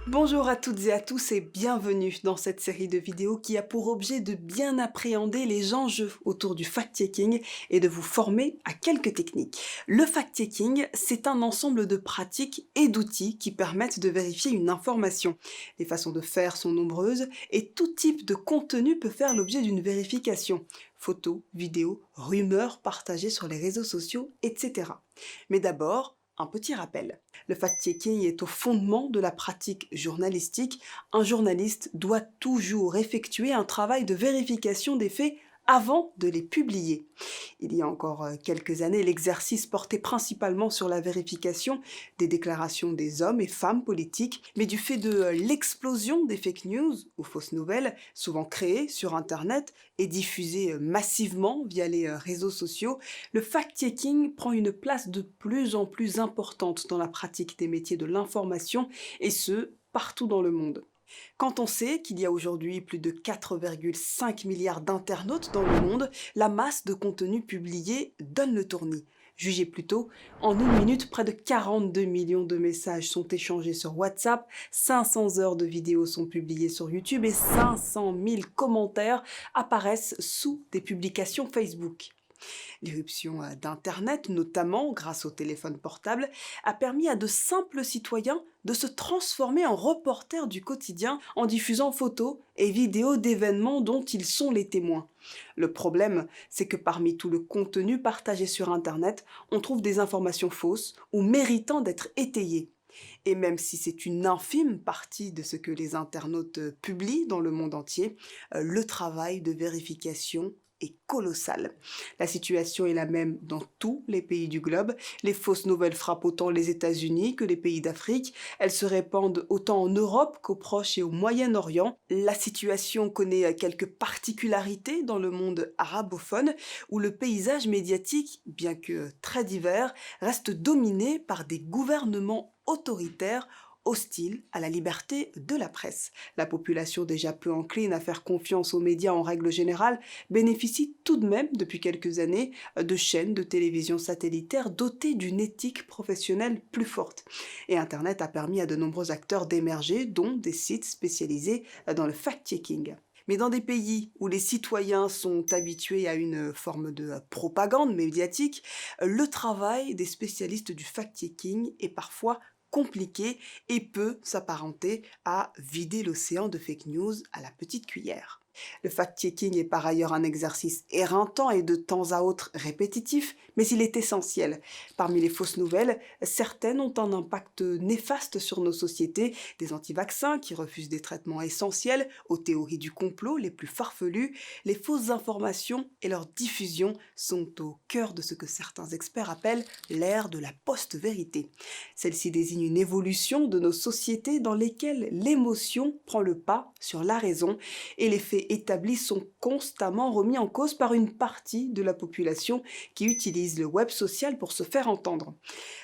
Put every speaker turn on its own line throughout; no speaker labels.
Bonjour à toutes et à tous et bienvenue dans cette série de vidéos qui a pour objet de bien appréhender les enjeux autour du fact-checking et de vous former à quelques techniques. Le fact-checking, c'est un ensemble de pratiques et d'outils qui permettent de vérifier une information. Les façons de faire sont nombreuses et tout type de contenu peut faire l'objet d'une vérification. Photos, vidéos, rumeurs partagées sur les réseaux sociaux, etc. Mais d'abord, un petit rappel. Le fact-checking est au fondement de la pratique journalistique. Un journaliste doit toujours effectuer un travail de vérification des faits avant de les publier. Il y a encore quelques années, l'exercice portait principalement sur la vérification des déclarations des hommes et femmes politiques, mais du fait de l'explosion des fake news ou fausses nouvelles, souvent créées sur Internet et diffusées massivement via les réseaux sociaux, le fact-checking prend une place de plus en plus importante dans la pratique des métiers de l'information, et ce, partout dans le monde. Quand on sait qu'il y a aujourd'hui plus de 4,5 milliards d'internautes dans le monde, la masse de contenu publié donne le tournis. Jugez plutôt, en une minute, près de 42 millions de messages sont échangés sur WhatsApp, 500 heures de vidéos sont publiées sur YouTube et 500 000 commentaires apparaissent sous des publications Facebook. L'irruption d'Internet, notamment grâce au téléphone portable, a permis à de simples citoyens de se transformer en reporters du quotidien en diffusant photos et vidéos d'événements dont ils sont les témoins. Le problème, c'est que parmi tout le contenu partagé sur Internet, on trouve des informations fausses ou méritant d'être étayées. Et même si c'est une infime partie de ce que les internautes publient dans le monde entier, le travail de vérification est colossal. La situation est la même dans tous les pays du globe. Les fausses nouvelles frappent autant les États-Unis que les pays d'Afrique. Elles se répandent autant en Europe qu'au Proche et au Moyen-Orient. La situation connaît quelques particularités dans le monde arabophone, où le paysage médiatique, bien que très divers, reste dominé par des gouvernements autoritaires hostiles à la liberté de la presse. La population déjà peu encline à faire confiance aux médias en règle générale bénéficie tout de même depuis quelques années de chaînes de télévision satellitaires dotées d'une éthique professionnelle plus forte. Et Internet a permis à de nombreux acteurs d'émerger, dont des sites spécialisés dans le fact-checking. Mais dans des pays où les citoyens sont habitués à une forme de propagande médiatique, le travail des spécialistes du fact-checking est parfois compliqué et peut s'apparenter à vider l'océan de fake news à la petite cuillère. Le fact-checking est par ailleurs un exercice éreintant et de temps à autre répétitif, mais il est essentiel. Parmi les fausses nouvelles, certaines ont un impact néfaste sur nos sociétés, des anti-vaccins qui refusent des traitements essentiels, aux théories du complot les plus farfelues. Les fausses informations et leur diffusion sont au cœur de ce que certains experts appellent l'ère de la post-vérité. Celle-ci désigne une évolution de nos sociétés dans lesquelles l'émotion prend le pas sur la raison et les faits établis sont constamment remis en cause par une partie de la population qui utilise le web social pour se faire entendre.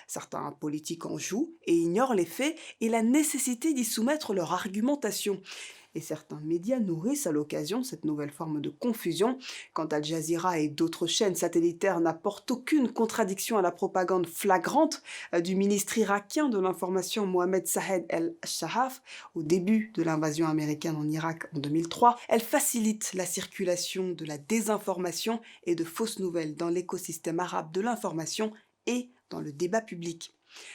Certains politiques en jouent et ignorent les faits et la nécessité d'y soumettre leur argumentation. Et certains médias nourrissent à l'occasion cette nouvelle forme de confusion. Quand Al Jazeera et d'autres chaînes satellitaires n'apportent aucune contradiction à la propagande flagrante du ministre irakien de l'information Mohamed Sahed El-Shahaf au début de l'invasion américaine en Irak en 2003, elles facilitent la circulation de la désinformation et de fausses nouvelles dans l'écosystème arabe de l'information et dans le débat public.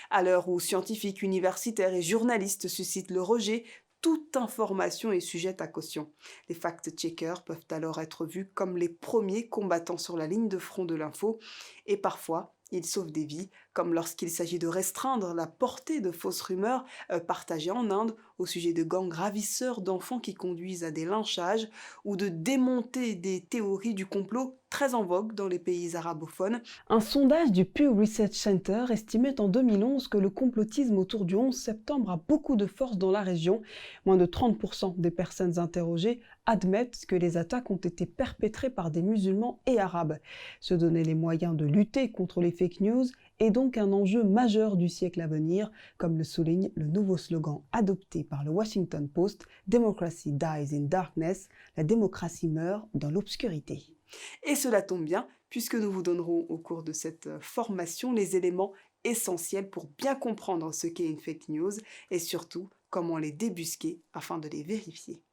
À l'heure où scientifiques, universitaires et journalistes suscitent le rejet, toute information est sujette à caution. Les fact-checkers peuvent alors être vus comme les premiers combattants sur la ligne de front de l'info, et parfois, ils sauvent des vies, comme lorsqu'il s'agit de restreindre la portée de fausses rumeurs partagées en Inde au sujet de gangs ravisseurs d'enfants qui conduisent à des lynchages, ou de démonter des théories du complot très en vogue dans les pays arabophones. Un sondage du Pew Research Center estimait en 2011 que le complotisme autour du 11 septembre a beaucoup de force dans la région. Moins de 30% des personnes interrogées admettent que les attaques ont été perpétrées par des musulmans et arabes. Se donner les moyens de lutter contre les fake news est donc un enjeu majeur du siècle à venir, comme le souligne le nouveau slogan adopté par le Washington Post, Democracy dies in darkness, la démocratie meurt dans l'obscurité. Et cela tombe bien, puisque nous vous donnerons au cours de cette formation les éléments essentiels pour bien comprendre ce qu'est une fake news et surtout comment les débusquer afin de les vérifier.